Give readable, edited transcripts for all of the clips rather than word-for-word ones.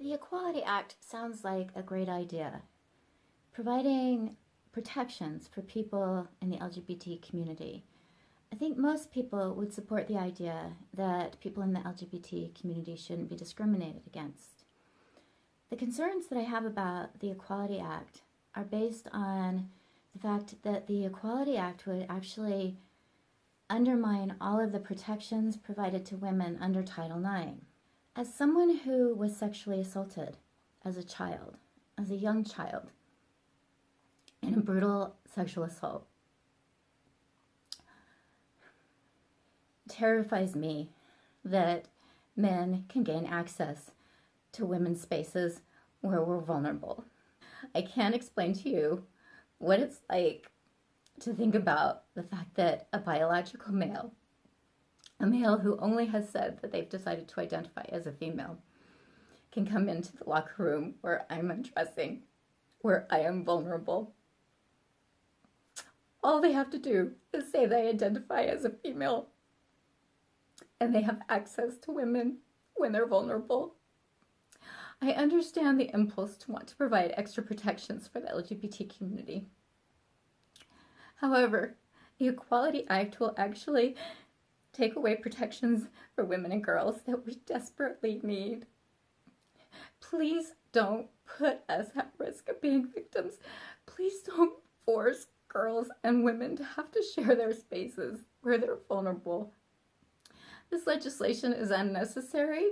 The Equality Act sounds like a great idea. Providing protections for people in the LGBT community. I think most people would support the idea that people in the LGBT community shouldn't be discriminated against. The concerns that I have about the Equality Act are based on the fact that the Equality Act would actually undermine all of the protections provided to women under Title IX. As someone who was sexually assaulted as a child, as a young child, in a brutal sexual assault, it terrifies me that men can gain access to women's spaces where we're vulnerable. I can't explain to you what it's like to think about the fact that a biological male, a male who only has said that they've decided to identify as a female, can come into the locker room where I'm undressing, where I am vulnerable. All they have to do is say they identify as a female, and they have access to women when they're vulnerable. I understand the impulse to want to provide extra protections for the LGBT community. However, the Equality Act will actually take away protections for women and girls that we desperately need. Please don't put us at risk of being victims. Please don't force girls and women to have to share their spaces where they're vulnerable. This legislation is unnecessary.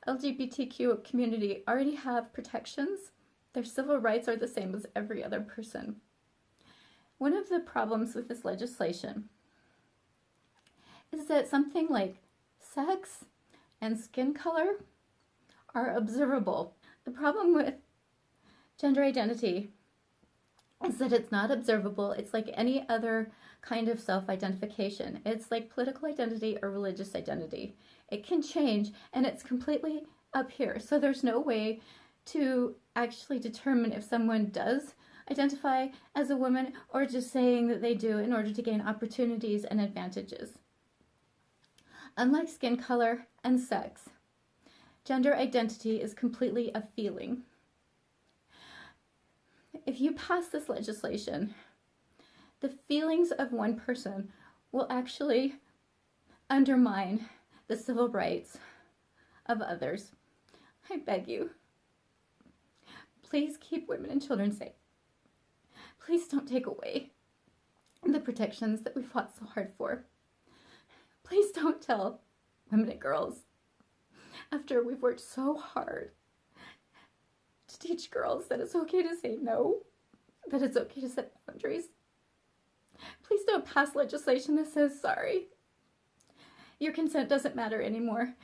LGBTQ community already have protections. Their civil rights are the same as every other person. One of the problems with this legislation is that something like sex and skin color are observable. The problem with gender identity is that it's not observable. It's like any other kind of self-identification. It's like political identity or religious identity. It can change, and it's completely up here. So there's no way to actually determine if someone does identify as a woman or just saying that they do in order to gain opportunities and advantages. Unlike skin color and sex, gender identity is completely a feeling. If you pass this legislation, the feelings of one person will actually undermine the civil rights of others. I beg you, please keep women and children safe. Please don't take away the protections that we fought so hard for. Please don't tell women and girls, after we've worked so hard to teach girls that it's okay to say no, that it's okay to set boundaries. Please don't pass legislation that says sorry. Your consent doesn't matter anymore.